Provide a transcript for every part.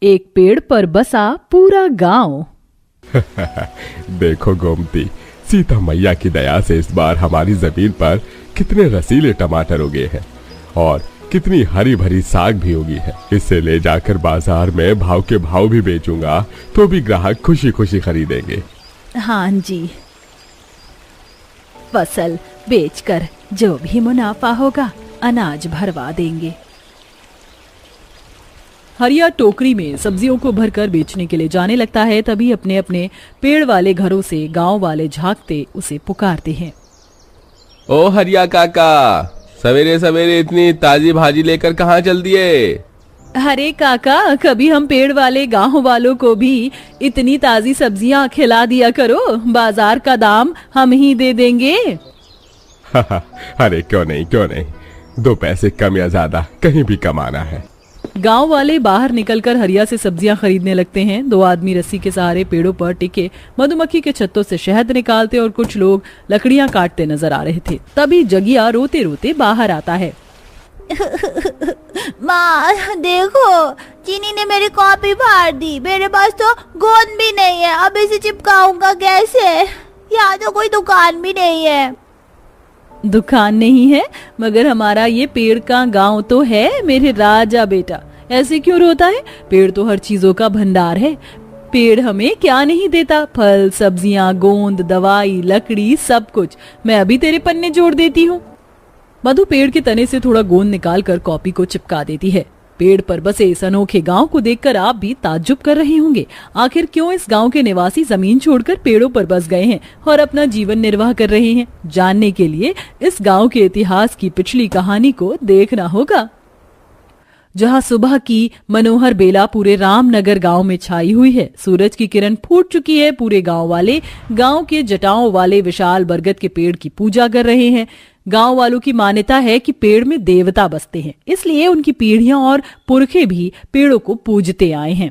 एक पेड़ पर बसा पूरा गांव। देखो गोमती, सीता मैया की दया से इस बार हमारी जमीन पर कितने रसीले टमाटर उगे हैं और कितनी हरी भरी साग भी उगी है। इसे ले जाकर बाजार में भाव के भाव भी बेचूंगा तो भी ग्राहक खुशी खुशी खरीदेंगे। हाँ जी, फसल बेचकर जो भी मुनाफा होगा अनाज भरवा देंगे। हरिया टोकरी में सब्जियों को भरकर बेचने के लिए जाने लगता है। तभी अपने अपने पेड़ वाले घरों से गांव वाले झांकते उसे पुकारते हैं। ओ हरिया काका, सवेरे सवेरे इतनी ताजी भाजी लेकर कहाँ चल दिए? अरे काका, कभी हम पेड़ वाले गांव वालों को भी इतनी ताजी सब्जियां खिला दिया करो, बाजार का दाम हम ही दे देंगे। अरे क्यों नहीं, 2 पैसे कम या ज्यादा कहीं भी कमाना है। गांव वाले बाहर निकलकर हरिया से सब्जियां खरीदने लगते हैं। 2 आदमी रस्सी के सहारे पेड़ों पर टिके मधुमक्खी के छत्तों से शहद निकालते और कुछ लोग लकड़ियां काटते नजर आ रहे थे। तभी जगिया रोते रोते बाहर आता है। माँ देखो, चीनी ने मेरी कॉपी फाड़ दी। मेरे पास तो गोंद भी नहीं है, अब इसे चिपकाऊंगा कैसे? यहाँ तो कोई दुकान भी नहीं है। दुकान नहीं है मगर हमारा ये पेड़ का गांव तो है मेरे राजा बेटा। ऐसे क्यों रोता है? पेड़ तो हर चीजों का भंडार है। पेड़ हमें क्या नहीं देता? फल, सब्जियां, गोंद, दवाई, लकड़ी, सब कुछ। मैं अभी तेरे पन्ने जोड़ देती हूँ। मधु पेड़ के तने से थोड़ा गोंद निकालकर कॉपी को चिपका देती है। पेड़ पर बसे इस अनोखे गांव को देखकर आप भी ताज्जुब कर रहे होंगे। आखिर क्यों इस गांव के निवासी जमीन छोड़कर पेड़ों पर बस गए हैं और अपना जीवन निर्वाह कर रहे हैं? जानने के लिए इस गांव के इतिहास की पिछली कहानी को देखना होगा। जहां सुबह की मनोहर बेला पूरे रामनगर गांव में छाई हुई है। सूरज की किरण फूट चुकी है। पूरे गांव वाले गांव के जटाओं वाले विशाल बरगद के पेड़ की पूजा कर रहे हैं। गांव वालों की मान्यता है कि पेड़ में देवता बसते हैं, इसलिए उनकी पीढ़ियां और पुरखे भी पेड़ों को पूजते आए हैं।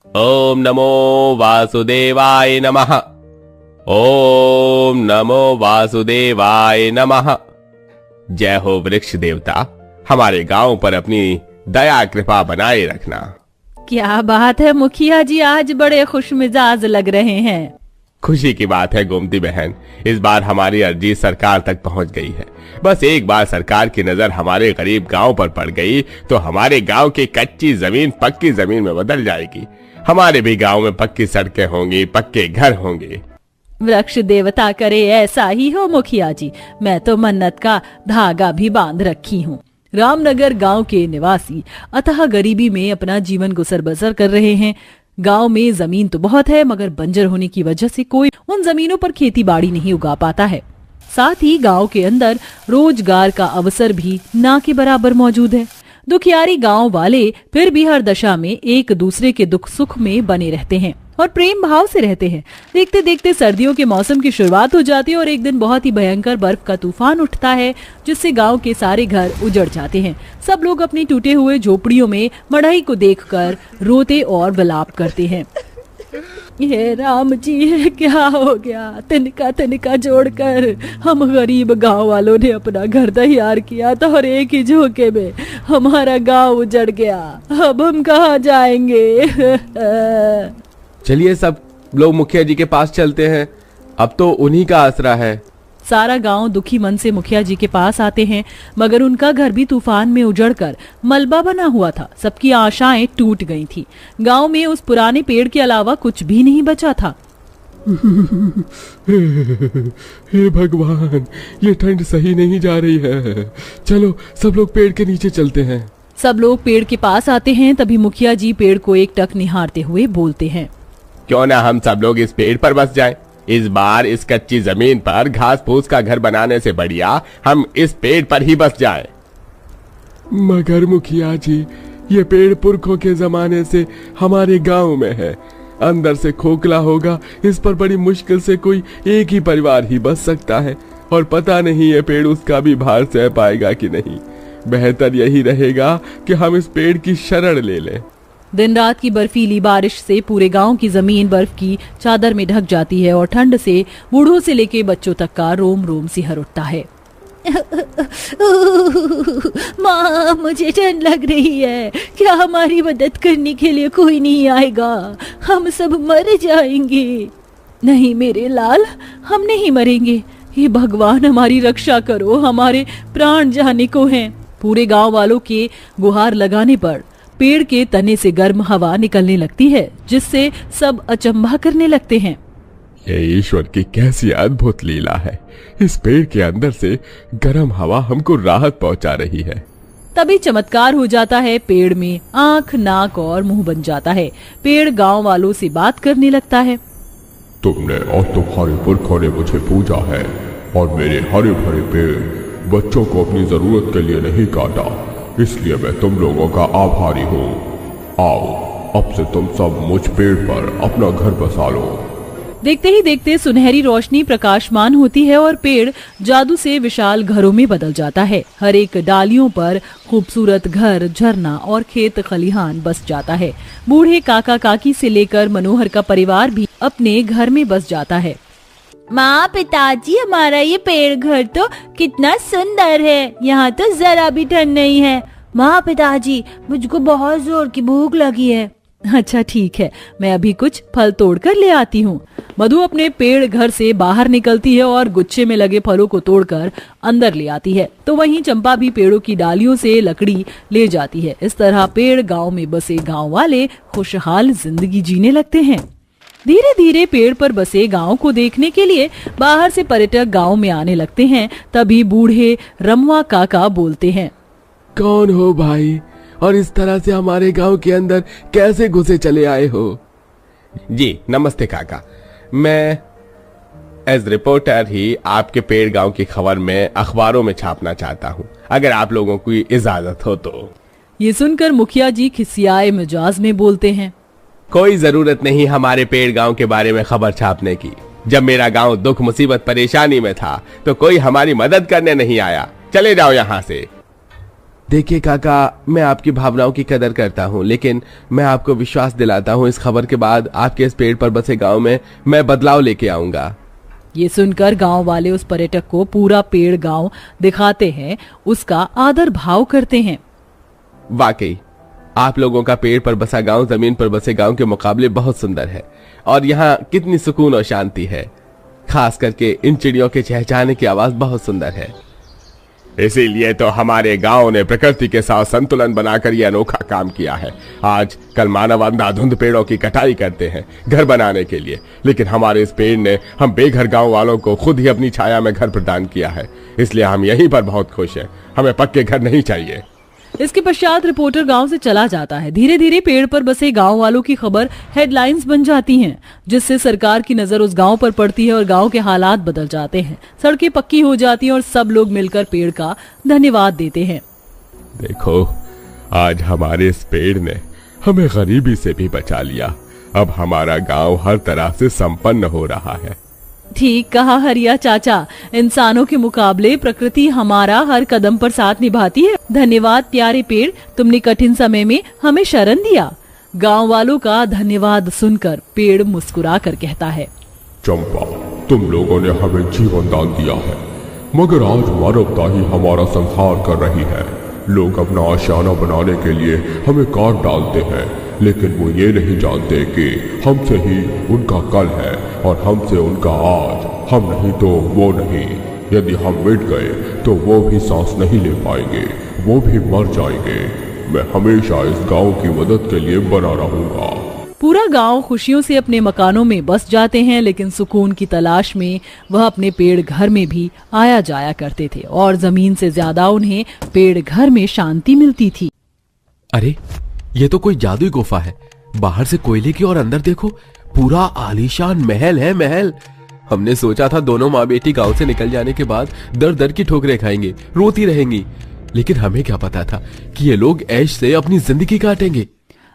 ओम नमो वासुदेवाय नमः। ओम नमो वासुदेवाय नमः। जय हो वृक्ष देवता, हमारे गांव पर अपनी दया कृपा बनाए रखना। क्या बात है मुखिया जी, आज बड़े खुश मिजाज लग रहे हैं। खुशी की बात है गोमती बहन, इस बार हमारी अर्जी सरकार तक पहुंच गई है। बस एक बार सरकार की नजर हमारे गरीब गांव पर पड़ गई तो हमारे गांव की कच्ची जमीन पक्की जमीन में बदल जाएगी। हमारे भी गांव में पक्की सड़कें होंगी, पक्के घर होंगे। वृक्ष देवता करे ऐसा ही हो मुखिया जी। मैं तो मन्नत का धागा भी बांध रखी हूँ। रामनगर गांव के निवासी अतः गरीबी में अपना जीवन गुजर बसर कर रहे हैं। गांव में जमीन तो बहुत है मगर बंजर होने की वजह से कोई उन जमीनों पर खेती बाड़ी नहीं उगा पाता है। साथ ही गांव के अंदर रोजगार का अवसर भी ना के बराबर मौजूद है। दुखियारी गांव वाले फिर भी हर दशा में एक दूसरे के दुख सुख में बने रहते हैं और प्रेम भाव से रहते हैं। देखते देखते सर्दियों के मौसम की शुरुआत हो जाती है और एक दिन बहुत ही भयंकर बर्फ का तूफान उठता है जिससे गांव के सारे घर उजड़ जाते हैं। सब लोग अपनी टूटे हुए झोपड़ियों में मड़ई को देखकर रोते और विलाप करते हैं। ये राम जी, ये क्या हो गया? तिनका तिनका जोड़कर हम गरीब गांव वालों ने अपना घर तैयार किया था और एक ही झोंके में हमारा गांव उजड़ गया। अब हम कहाँ जाएंगे? चलिए सब लोग मुखिया जी के पास चलते हैं, अब तो उन्हीं का आसरा है। सारा गांव दुखी मन से मुखिया जी के पास आते हैं मगर उनका घर भी तूफान में उजड़कर मलबा बना हुआ था। सबकी आशाएं टूट गई थी। गांव में उस पुराने पेड़ के अलावा कुछ भी नहीं बचा था। हे भगवान, ये ठंड सही नहीं जा रही है। चलो सब लोग पेड़ के नीचे चलते हैं। सब लोग पेड़ के पास आते हैं। तभी मुखिया जी पेड़ को एक टक निहारते हुए बोलते हैं, क्यों ना हम सब लोग इस पेड़ पर बस जाएं। इस बार इस कच्ची जमीन पर घास फूस का घर बनाने से बढ़िया हम इस पेड़ पर ही बस जाएं। मगर मुखिया जी, ये पेड़ पुरखों के जमाने से हमारे गांव में है। अंदर से खोखला होगा, इस पर बड़ी मुश्किल से कोई एक ही परिवार ही बस सकता है और पता नहीं ये पेड़ उसका भी भार सह पाएगा कि नहीं। बेहतर यही रहेगा कि हम इस पेड़ की शरण ले लें। दिन रात की बर्फीली बारिश से पूरे गांव की जमीन बर्फ की चादर में ढक जाती है और ठंड से बूढ़ों से लेके बच्चों तक का रोम रोम सिहर उठता है। माँ, मुझे ठंड लग रही है। क्या हमारी मदद करने के लिए कोई नहीं आएगा? हम सब मर जाएंगे। नहीं मेरे लाल, हम नहीं मरेंगे। ये भगवान हमारी रक्षा करो, हमारे प्राण जाने को हैं। पूरे गांव वालों के गुहार लगाने पर पेड़ के तने से गर्म हवा निकलने लगती है, जिससे सब अचंभा करने लगते हैं। ये ईश्वर की कैसी अद्भुत लीला है। इस पेड़ के अंदर से गर्म हवा हमको राहत पहुंचा रही है। तभी चमत्कार हो जाता है। पेड़ में आंख, नाक और मुंह बन जाता है। पेड़ गांव वालों से बात करने लगता है। तुमने और तुम्हारे पुरखों ने मुझे पूजा है और मेरे हरे भरे पेड़ बच्चों को अपनी जरूरत के लिए नहीं काटा, इसलिए मैं तुम लोगों का आभारी हूँ। आओ, अब से तुम सब मुझ पेड़ पर अपना घर बसा लो। देखते ही देखते सुनहरी रोशनी प्रकाशमान होती है और पेड़ जादू से विशाल घरों में बदल जाता है। हर एक डालियों पर खूबसूरत घर, झरना और खेत खलिहान बस जाता है। बूढ़े काका काकी से लेकर मनोहर का परिवार भी अपने घर में बस जाता है। माँ, पिताजी, हमारा ये पेड़ घर तो कितना सुंदर है। यहाँ तो जरा भी ठंड नहीं है। माँ, पिताजी, मुझको बहुत जोर की भूख लगी है। अच्छा ठीक है, मैं अभी कुछ फल तोड़कर ले आती हूँ। मधु अपने पेड़ घर से बाहर निकलती है और गुच्छे में लगे फलों को तोड़कर अंदर ले आती है। तो वहीं चंपा भी पेड़ों की डालियों से लकड़ी ले जाती है। इस तरह पेड़ गांव में बसे गांव वाले खुशहाल जिंदगी जीने लगते हैं। धीरे धीरे पेड़ पर बसे गांव को देखने के लिए बाहर से पर्यटक गांव में आने लगते हैं। तभी बूढ़े रमवा काका बोलते हैं, कौन हो भाई, और इस तरह से हमारे गांव के अंदर कैसे घुसे चले आए हो? जी नमस्ते काका, मैं एज रिपोर्टर ही आपके पेड़ गांव की खबर में अखबारों में छापना चाहता हूं, अगर आप लोगों की इजाजत हो तो। ये सुनकर मुखिया जी खिसियाए मिजाज में बोलते हैं, कोई जरूरत नहीं हमारे पेड़ गांव के बारे में खबर छापने की। जब मेरा गांव दुख मुसीबत परेशानी में था तो कोई हमारी मदद करने नहीं आया। चले जाओ यहाँ से। देखिए काका, मैं आपकी भावनाओं की कदर करता हूँ, लेकिन मैं आपको विश्वास दिलाता हूँ इस खबर के बाद आपके इस पेड़ पर बसे गांव में मैं बदलाव लेके आऊंगा। ये सुनकर गांव वाले उस पर्यटक को पूरा पेड़ गांव दिखाते हैं, उसका आदर भाव करते हैं। वाकई आप लोगों का पेड़ पर बसा गांव जमीन पर बसे गांव के मुकाबले बहुत सुंदर है और यहाँ कितनी सुकून और शांति है। खास करके इन चिड़ियों के चहचहाने की आवाज बहुत सुंदर है। इसीलिए तो हमारे गांव ने प्रकृति के साथ संतुलन बनाकर यह अनोखा काम किया है। आज कल मानव अंधाधुंध पेड़ों की कटाई करते हैं घर बनाने के लिए, लेकिन हमारे इस पेड़ ने हम बेघर गांव वालों को खुद ही अपनी छाया में घर प्रदान किया है। इसलिए हम यहीं पर बहुत खुश हैं। हमें पक्के घर नहीं चाहिए। इसके पश्चात रिपोर्टर गांव से चला जाता है। धीरे धीरे पेड़ पर बसे गांव वालों की खबर हेडलाइंस बन जाती हैं, जिससे सरकार की नजर उस गांव पर पड़ती है और गांव के हालात बदल जाते हैं। सड़कें पक्की हो जाती हैं और सब लोग मिलकर पेड़ का धन्यवाद देते हैं। देखो, आज हमारे इस पेड़ ने हमें गरीबी से भी बचा लिया। अब हमारा गांव हर तरह से संपन्न हो रहा है। ठीक कहा हरिया चाचा, इंसानों के मुकाबले प्रकृति हमारा हर कदम पर साथ निभाती है। धन्यवाद प्यारे पेड़, तुमने कठिन समय में हमें शरण दिया। गांव वालों का धन्यवाद सुनकर पेड़ मुस्कुरा कर कहता है, चंपा, तुम लोगों ने हमें जीवन दान दिया है, मगर आज मानवता ही हमारा संहार कर रही है। लोग अपना आशियाना बनाने के लिए हमें काट डालते हैं, लेकिन वो ये नहीं जानते कि हमसे ही उनका कल है और हमसे उनका आज। हम नहीं तो वो नहीं। यदि हम मिट गए तो वो भी सांस नहीं ले पाएंगे, वो भी मर जाएंगे। मैं हमेशा इस गांव की मदद के लिए बना रहूंगा। पूरा गांव खुशियों से अपने मकानों में बस जाते हैं, लेकिन सुकून की तलाश में वह अपने पेड़ घर में भी आया जाया करते थे और जमीन से ज्यादा उन्हें पेड़ घर में शांति मिलती थी। अरे, ये तो कोई जादुई गुफा है। बाहर से कोयले की और अंदर देखो, पूरा आलीशान महल है। महल। हमने सोचा था दोनों माँ बेटी गांव से निकल जाने के बाद दर दर की ठोकरें खाएंगे, रोती रहेंगी, लेकिन हमें क्या पता था कि ये लोग ऐश से अपनी जिंदगी काटेंगे।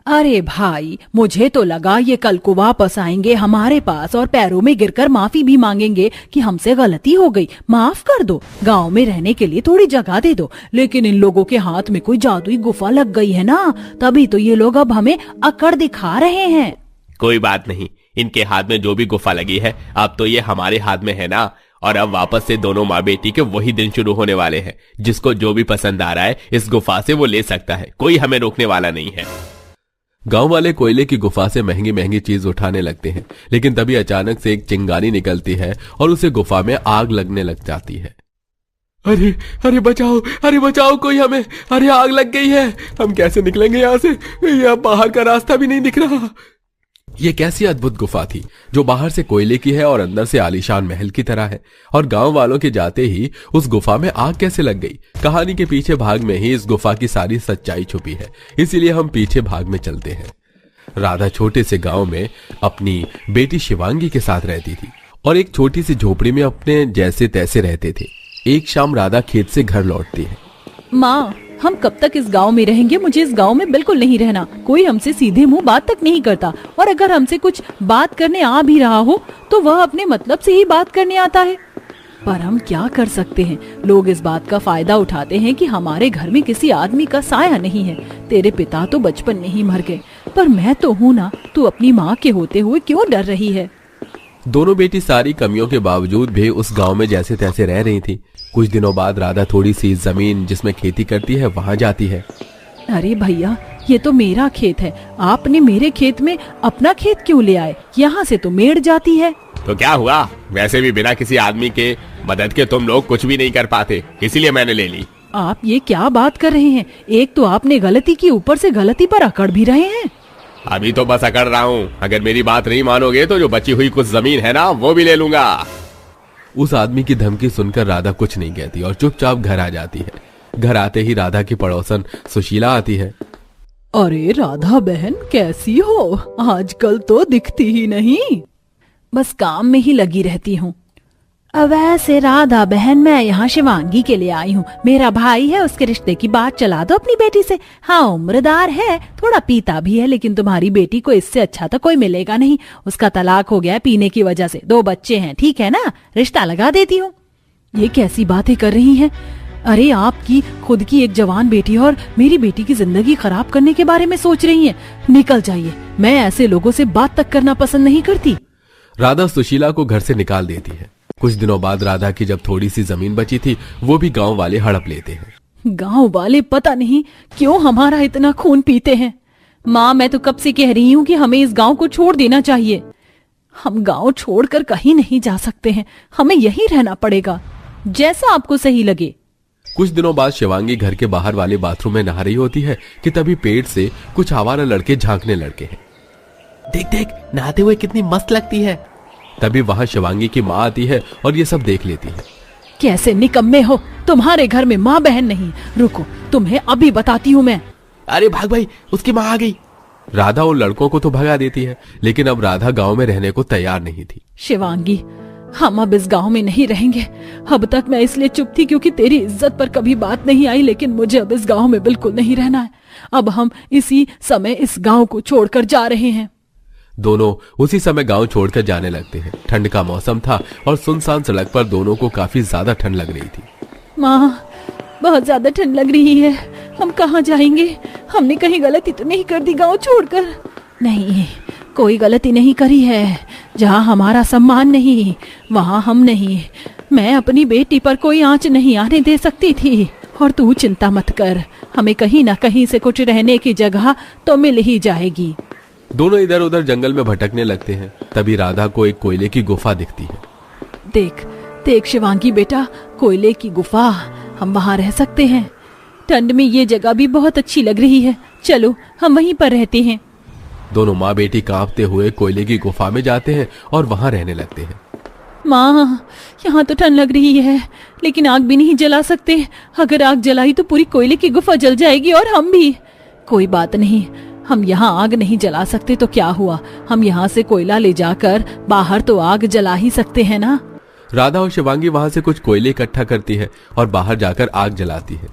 अरे भाई, मुझे तो लगा ये कल को वापस आएंगे हमारे पास और पैरों में गिरकर माफी भी मांगेंगे कि हमसे गलती हो गई, माफ कर दो, गांव में रहने के लिए थोड़ी जगह दे दो। लेकिन इन लोगों के हाथ में कोई जादुई गुफा लग गई है ना, तभी तो ये लोग अब हमें अकड़ दिखा रहे हैं। कोई बात नहीं, इनके हाथ में जो भी गुफा लगी है अब तो ये हमारे हाथ में है ना, और अब वापस से दोनों माँ बेटी के वही दिन शुरू होने वाले हैं। जिसको जो भी पसंद आ रहा है इस गुफा से वो ले सकता है, कोई हमें रोकने वाला नहीं है। गांव वाले कोयले की गुफा से महंगी महंगी चीज उठाने लगते हैं, लेकिन तभी अचानक से एक चिंगारी निकलती है और उसे गुफा में आग लगने लग जाती है। अरे अरे बचाओ, अरे बचाओ कोई हमें, अरे आग लग गई है, हम कैसे निकलेंगे यहाँ से? यहाँ बाहर का रास्ता भी नहीं दिख रहा। ये कैसी अद्भुत गुफा थी जो बाहर से कोयले की है और अंदर से आलीशान महल की तरह है, और गांव वालों के जाते ही उस गुफा में आग कैसे लग गई? कहानी के पीछे भाग में ही इस गुफा की सारी सच्चाई छुपी है, इसीलिए हम पीछे भाग में चलते हैं। राधा छोटे से गांव में अपनी बेटी शिवांगी के साथ रहती थी और एक छोटी सी झोपड़ी में अपने जैसे तैसे रहते थे। एक शाम राधा खेत से घर लौटती है। माँ, हम कब तक इस गांव में रहेंगे? मुझे इस गांव में बिल्कुल नहीं रहना। कोई हमसे सीधे मुंह बात तक नहीं करता, और अगर हमसे कुछ बात करने आ भी रहा हो तो वह अपने मतलब से ही बात करने आता है। पर हम क्या कर सकते हैं? लोग इस बात का फायदा उठाते हैं कि हमारे घर में किसी आदमी का साया नहीं है। तेरे पिता तो बचपन में ही मर गए, पर मैं तो हूँ ना। तू अपनी माँ के होते हुए क्यों डर रही है? दोनों बेटी सारी कमियों के बावजूद भी उस गांव में जैसे तैसे रह रही थी। कुछ दिनों बाद राधा थोड़ी सी जमीन जिसमें खेती करती है वहां जाती है। अरे भैया, ये तो मेरा खेत है, आपने मेरे खेत में अपना खेत क्यों ले आए? यहाँ से तो मेड़ जाती है। तो क्या हुआ? वैसे भी बिना किसी आदमी के मदद के तुम लोग कुछ भी नहीं कर पाते, इसीलिए मैंने ले ली। आप ये क्या बात कर रहे हैं? एक तो आपने गलती की, ऊपर से गलती पर अकड़ भी रहे हैं। अभी तो बस अकड़ रहा हूँ, अगर मेरी बात नहीं मानोगे तो जो बची हुई कुछ जमीन है ना वो भी ले लूंगा। उस आदमी की धमकी सुनकर राधा कुछ नहीं कहती और चुपचाप घर आ जाती है। घर आते ही राधा की पड़ोसन सुशीला आती है। अरे राधा बहन, कैसी हो? आजकल तो दिखती ही नहीं। बस काम में ही लगी रहती हूँ। वैसे राधा बहन, मैं यहाँ शिवांगी के लिए आई हूँ। मेरा भाई है, उसके रिश्ते की बात चला दो अपनी बेटी से। हाँ, उम्रदार है, थोड़ा पीता भी है, लेकिन तुम्हारी बेटी को इससे अच्छा तो कोई मिलेगा नहीं। उसका तलाक हो गया है पीने की वजह से, 2 बच्चे हैं, ठीक है ना? रिश्ता लगा देती हूँ। ये कैसी बातें कर रही हैं? अरे आपकी खुद की एक जवान बेटी और मेरी बेटी की जिंदगी खराब करने के बारे में सोच रही हैं। निकल जाइए, मैं ऐसे लोगों से बात तक करना पसंद नहीं करती। राधा सुशीला को घर से निकाल देती है। कुछ दिनों बाद राधा की जब थोड़ी सी जमीन बची थी वो भी गांव वाले हड़प लेते हैं। गांव वाले पता नहीं क्यों हमारा इतना खून पीते हैं। माँ, मैं तो कब से कह रही हूँ कि हमें इस गांव को छोड़ देना चाहिए। हम गांव छोड़कर कहीं नहीं जा सकते हैं, हमें यहीं रहना पड़ेगा, जैसा आपको सही लगे। कुछ दिनों बाद शिवांगी घर के बाहर वाले बाथरूम में नहा रही होती है कि तभी पेड़ से कुछ आवारा लड़के झांकने लड़के हैं। देख देख, नहाते हुए कितनी मस्त लगती है। तभी वहां शिवांगी की माँ आती है और ये सब देख लेती है। कैसे निकम्मे हो, तुम्हारे घर में माँ बहन नहीं। रुको, तुम्हें अभी बताती हूँ मैं। अरे भाग भाई, उसकी माँ आ गई। राधा उन लड़कों को तो भगा देती है, लेकिन अब राधा गांव में रहने को तैयार नहीं थी। शिवांगी, हम अब इस गांव में नहीं रहेंगे। अब तक मैं इसलिए चुप थी क्योंकि तेरी इज्जत पर कभी बात नहीं आई, लेकिन मुझे अब इस गांव में बिल्कुल नहीं रहना है। अब हम इसी समय इस गांव को छोड़कर जा रहे हैं। दोनों उसी समय गांव छोड़कर जाने लगते हैं। ठंड का मौसम था और सुनसान सड़क पर दोनों को काफी ज्यादा ठंड लग रही थी। माँ, बहुत ज्यादा ठंड लग रही है, हम कहाँ जाएंगे? हमने कहीं गलती तो नहीं कर दी गांव छोड़कर? नहीं, कोई गलती नहीं करी है। जहाँ हमारा सम्मान नहीं, वहाँ हम नहीं। मैं अपनी बेटी पर कोई आंच नहीं आने दे सकती थी। और तू चिंता मत कर, हमें कहीं ना कहीं से कुछ रहने की जगह तो मिल ही जाएगी। दोनों इधर उधर जंगल में भटकने लगते हैं। तभी राधा को एक कोयले की गुफा दिखती है। देख देख शिवांगी बेटा, कोयले की गुफा, हम वहाँ रह सकते हैं। ठंड में ये जगह भी बहुत अच्छी लग रही है, चलो हम वहीं पर रहते हैं। दोनों माँ बेटी कांपते हुए कोयले की गुफा में जाते हैं और वहाँ रहने लगते हैं। माँ, यहाँ तो ठंड लग रही है, लेकिन आग भी नहीं जला सकते। अगर आग जलाई तो पूरी कोयले की गुफा जल जाएगी और हम भी। कोई बात नहीं, हम यहाँ आग नहीं जला सकते तो क्या हुआ, हम यहाँ से कोयला ले जाकर बाहर तो आग जला ही सकते हैं ना। राधा और शिवांगी वहाँ से कुछ कोयले इकट्ठा करती है और बाहर जाकर आग जलाती है।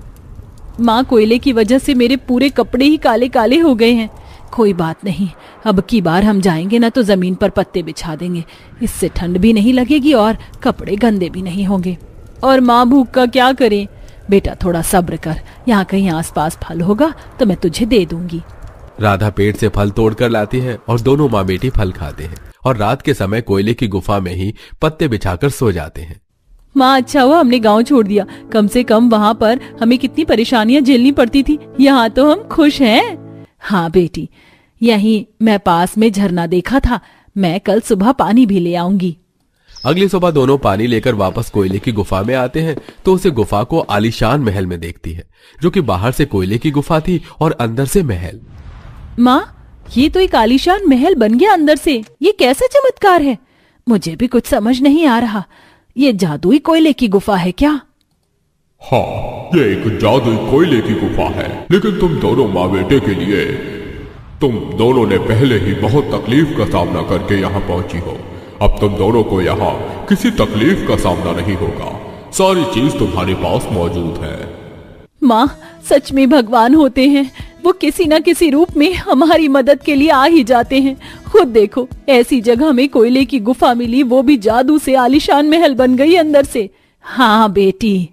माँ, कोयले की वजह से मेरे पूरे कपड़े ही काले काले हो गए हैं। कोई बात नहीं, अब की बार हम जाएंगे ना तो जमीन पर पत्ते बिछा देंगे, इससे ठंड भी नहीं लगेगी और कपड़े गंदे भी नहीं होंगे। और माँ, भूख का क्या करें? बेटा थोड़ा सब्र कर, यहाँ कहीं आसपास फल होगा तो मैं तुझे दे दूंगी। राधा पेड़ से फल तोड़कर लाती है और दोनों माँ बेटी फल खाते हैं और रात के समय कोयले की गुफा में ही पत्ते बिछाकर सो जाते हैं। माँ अच्छा हुआ हमने गांव छोड़ दिया, कम से कम वहाँ पर हमें कितनी परेशानियां झेलनी पड़ती थी, यहाँ तो हम खुश हैं। हाँ बेटी, यहीं मैं पास में झरना देखा था, मैं कल सुबह पानी भी ले आऊंगी। अगली सुबह दोनों पानी लेकर वापस कोयले की गुफा में आते हैं तो उसे गुफा को आलीशान महल में देखती है, जो कि बाहर से कोयले की गुफा थी और अंदर से महल। माँ ये तो एक आलीशान महल बन गया अंदर से, ये कैसा चमत्कार है? मुझे भी कुछ समझ नहीं आ रहा, ये जादुई कोयले की गुफा है क्या? हाँ, ये एक जादुई कोयले की गुफा है, लेकिन तुम दोनों माँ बेटे के लिए तुम दोनों ने पहले ही बहुत तकलीफ का सामना करके यहाँ पहुंची हो। अब तुम दोनों को यहाँ किसी तकलीफ का सामना नहीं होगा, सारी चीज तुम्हारे पास मौजूद है। माँ सच में भगवान होते हैं, वो किसी न किसी रूप में हमारी मदद के लिए आ ही जाते हैं। खुद देखो, ऐसी जगह में कोयले की गुफा मिली, वो भी जादू से आलीशान महल बन गई अंदर से। हाँ बेटी।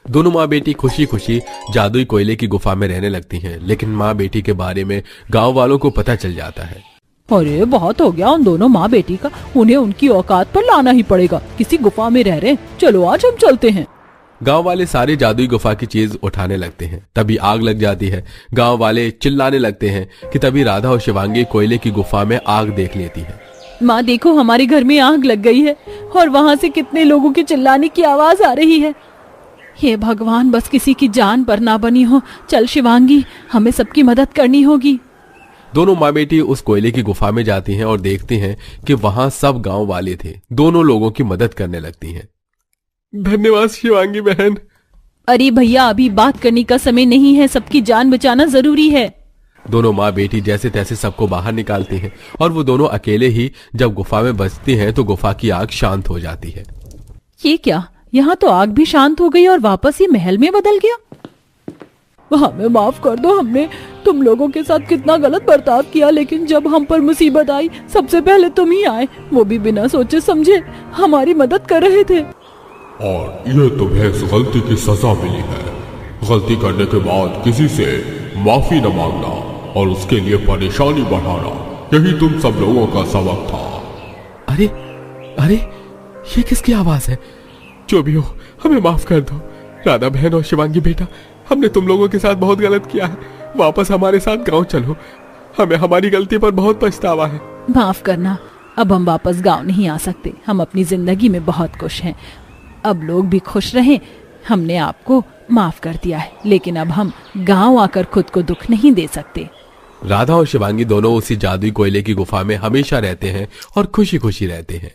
दोनों माँ बेटी खुशी खुशी जादुई कोयले की गुफा में रहने लगती हैं, लेकिन माँ बेटी के बारे में गांव वालों को पता चल जाता है। अरे बहुत हो गया उन दोनों माँ बेटी का, उन्हें उनकी औकात पर लाना ही पड़ेगा, किसी गुफा में रह रहे। चलो आज हम चलते हैं। गांव वाले सारे जादुई गुफा की चीज उठाने लगते हैं, तभी आग लग जाती है। गांव वाले चिल्लाने लगते हैं कि तभी राधा और शिवांगी कोयले की गुफा में आग देख लेती है। माँ देखो, हमारे घर में आग लग गई है और वहाँ से कितने लोगों के चिल्लाने की आवाज आ रही है। हे भगवान, बस किसी की जान पर ना बनी हो। चल शिवांगी, हमें सबकी मदद करनी होगी। दोनों माँ बेटी उस कोयले की गुफा में जाती हैं और देखती हैं कि वहां सब गांव वाले थे। दोनों लोगों की मदद करने लगती हैं। धन्यवाद शिवांगी बहन। अरे भैया, अभी बात करने का समय नहीं है, सबकी जान बचाना जरूरी है। दोनों माँ बेटी जैसे तैसे सबको बाहर निकालती हैं और वो दोनों अकेले ही जब गुफा में बचती हैं तो गुफा की आग शांत हो जाती है। ये क्या, यहाँ तो आग भी शांत हो गई और वापस ये महल में बदल गया। हमें माफ कर दो, हमने तुम लोगों के साथ कितना गलत बर्ताव किया, लेकिन जब हम पर मुसीबत आई सबसे पहले तुम ही आए, वो भी बिना सोचे समझे हमारी मदद कर रहे थे। और ये तुम्हें इस गलती की सजा मिली है। गलती करने के बाद किसी से माफी न मांगना और उसके लिए परेशानी बढ़ाना, यही तुम सब लोगों का सबक था। अरे अरे, ये किसकी आवाज है? जो भी हो, हमें माफ कर दो। राधा बहन और शिवांगी बेटा, हमने तुम लोगों के साथ बहुत गलत किया है, वापस हमारे साथ गांव चलो, हमें हमारी गलती पर बहुत पछतावा है। माफ करना, अब हम वापस गांव नहीं आ सकते। हम अपनी जिंदगी में बहुत खुश हैं, अब लोग भी खुश रहें। हमने आपको माफ कर दिया है, लेकिन अब हम गांव आकर खुद को दुख नहीं दे सकते। राधा और शिवांगी दोनों उसी जादुई कोयले की गुफा में हमेशा रहते हैं और खुशी खुशी रहते हैं।